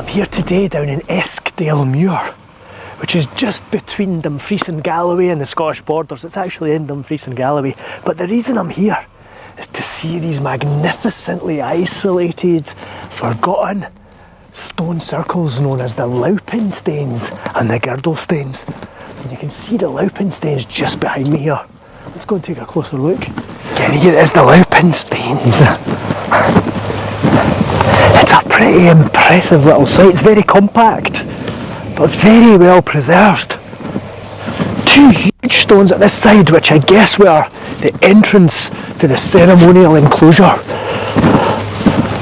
I'm here today down in Eskdalemuir, which is just between Dumfries and Galloway and the Scottish borders. It's actually in Dumfries and Galloway. But the reason I'm here is to see these magnificently isolated, forgotten stone circles known as the Loupinstains and the Girdlestains. And you can see the Loupinstains just behind me here. Let's go and take a closer look. Again, here is the Loupinstains. It's a pretty impressive little site. It's very compact, but very well preserved. Two huge stones at this side, which I guess were the entrance to the ceremonial enclosure.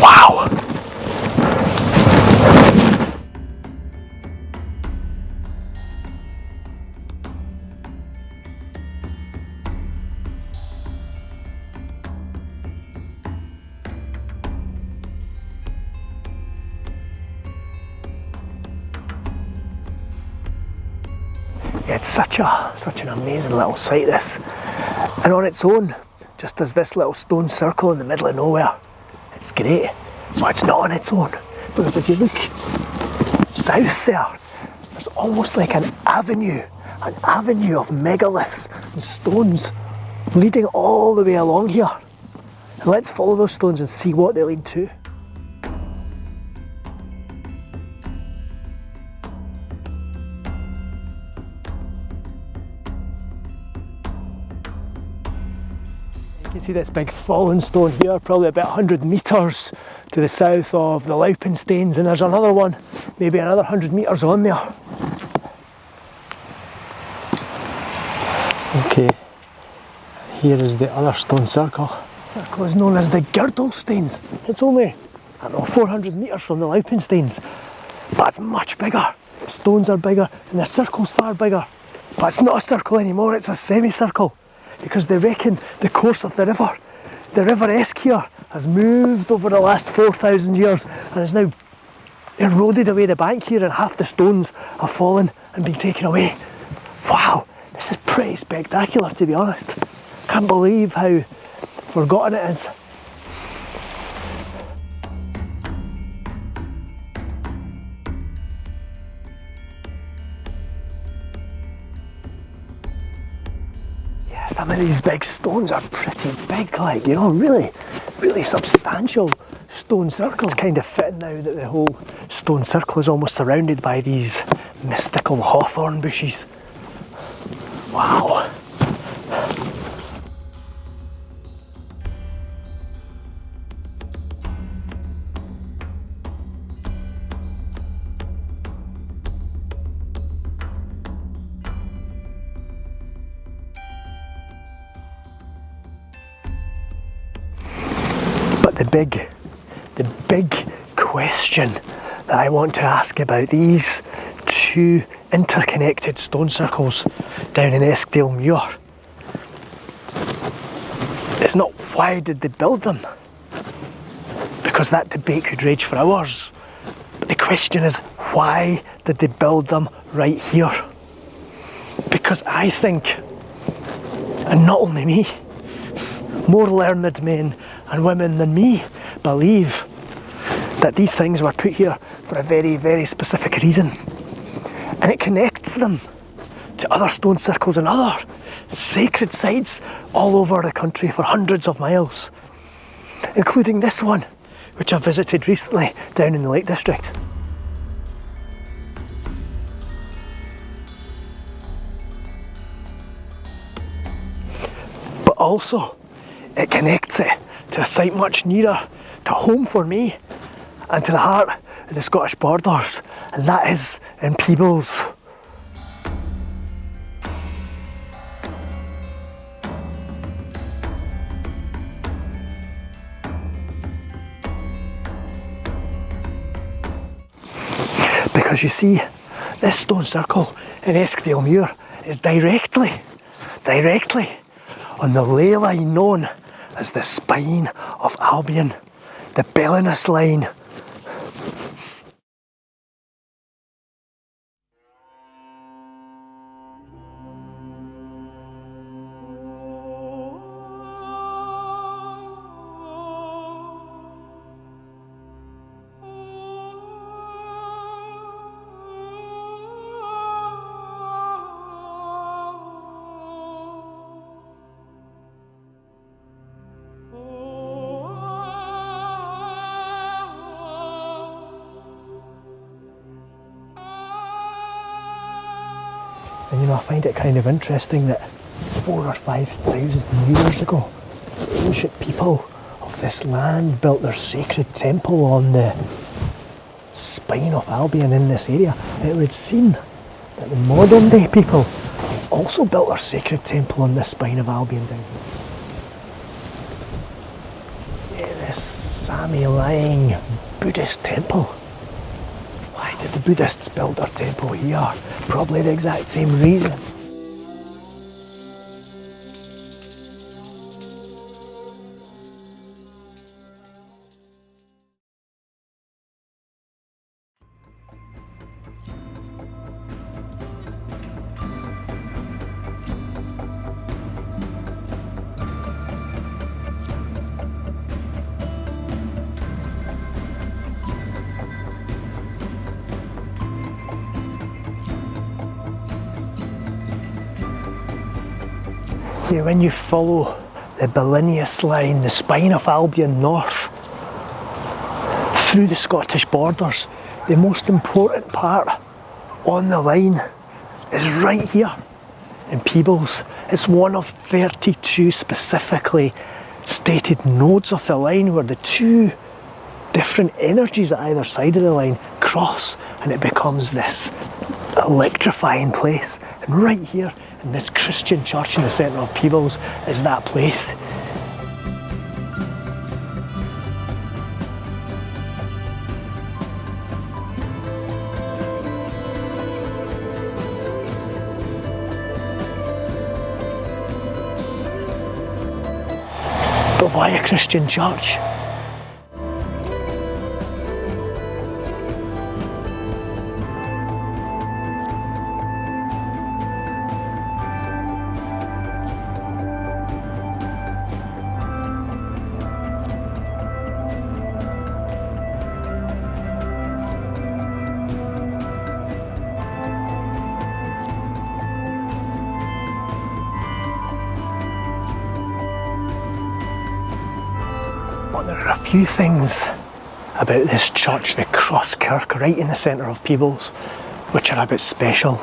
Wow! It's such an amazing little site, this, and on its own, just as this little stone circle in the middle of nowhere, it's great. But it's not on its own, because if you look south there, there's almost like an avenue of megaliths and stones leading all the way along here. And let's follow those stones and see what they lead to. You can see this big fallen stone here, probably about 100 metres to the south of the Loupinstains, and there's another one, maybe another 100 metres on there. Okay, here is the other stone circle. The circle is known as the Girdlestains. It's only, I don't know, 400 metres from the Loupinstains, but it's much bigger. The stones are bigger and the circle's far bigger. But it's not a circle anymore, it's a semicircle, because they reckon the course of the River Esk here, has moved over the last 4,000 years and has now eroded away the bank here, and half the stones have fallen and been taken away. Wow, this is pretty spectacular, to be honest. Can't believe how forgotten it is. Some of these big stones are pretty big, like, you know, really substantial stone circles. It's kind of fitting now that the whole stone circle is almost surrounded by these mystical hawthorn bushes. Wow. The big question that I want to ask about these two interconnected stone circles down in Eskdalemuir is not why did they build them, because that debate could rage for hours. But the question is, why did they build them right here? Because I think, and not only me, more learned men and women than me believe that these things were put here for a very, very specific reason. And it connects them to other stone circles and other sacred sites all over the country for hundreds of miles, including this one, which I visited recently down in the Lake District. But also, it connects it to a site much nearer to home for me and to the heart of the Scottish borders, and that is in Peebles. Because you see, this stone circle in Eskdalemuir is directly on the ley line known as the Spine of Albion, the Bellinus line. And you know, I find it kind of interesting that 4,000 or 5,000 years ago, the ancient people of this land built their sacred temple on the Spine of Albion in this area. It would seem that the modern day people also built their sacred temple on the Spine of Albion down here. Yeah, this Sami lying Buddhist temple. Why did the Buddhists build their temple here? Probably the exact same reason. Yeah, when you follow the Billinius line, the Spine of Albion north, through the Scottish borders, the most important part on the line is right here in Peebles. It's one of 32 specifically stated nodes of the line where the two different energies at either side of the line cross, and it becomes this electrifying place. And right here in this Christian church in the centre of Peebles is that place. But why a Christian church? But there are a few things about this church, the Cross Kirk, right in the centre of Peebles, which are a bit special,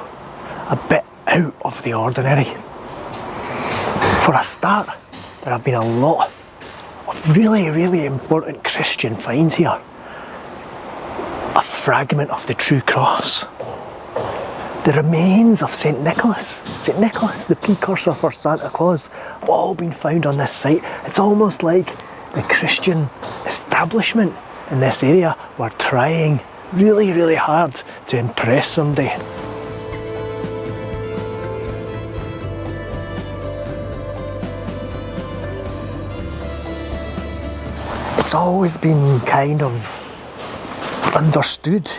a bit out of the ordinary. For a start, there have been a lot of really, really important Christian finds here. A fragment of the true cross. The remains of St. Nicholas. St. Nicholas, the precursor for Santa Claus, have all been found on this site. It's almost like the Christian establishment in this area were trying really, really hard to impress somebody. It's always been kind of understood,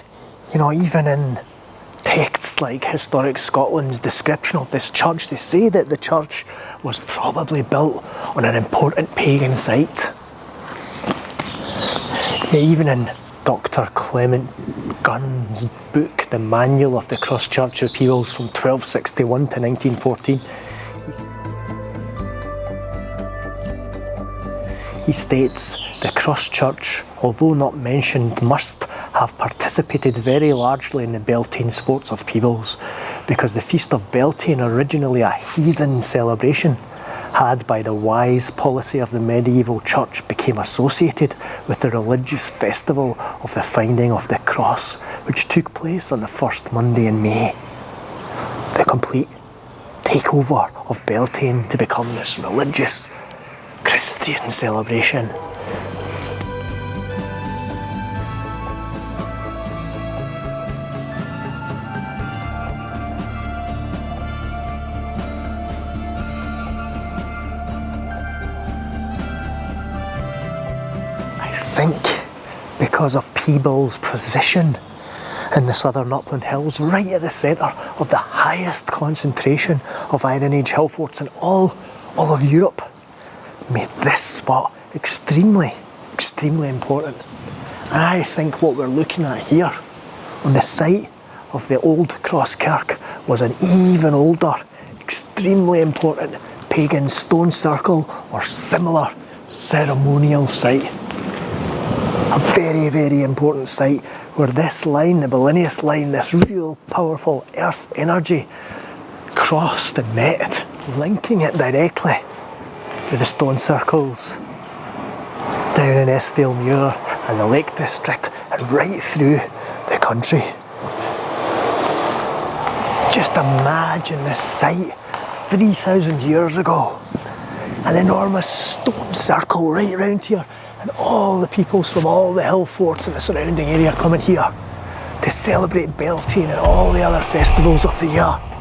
you know, even in texts like Historic Scotland's description of this church, they say that the church was probably built on an important pagan site. Yeah, even in Dr. Clement Gunn's book, The Manual of the Cross Church of Peebles from 1261 to 1914, he states, the Cross Church, although not mentioned, must have participated very largely in the Beltane sports of Peebles, because the Feast of Beltane, originally a heathen celebration, had by the wise policy of the medieval church became associated with the religious festival of the finding of the cross, which took place on the first Monday in May. The complete takeover of Beltane to become this religious Christian celebration. I think because of Peebles' position in the southern upland hills, right at the centre of the highest concentration of Iron Age hill forts in all of Europe, made this spot extremely important. And I think what we're looking at here on the site of the old Cross Kirk was an even older, extremely important pagan stone circle or similar ceremonial site. A very, very important site where this line, the Billinius line, this real powerful earth energy, crossed and met, linking it directly with the stone circles down in Estalmuir and the Lake District and right through the country. Just imagine this site 3,000 years ago. An enormous stone circle right around here, and all the peoples from all the hill forts in the surrounding area coming here to celebrate Beltane and all the other festivals of the year.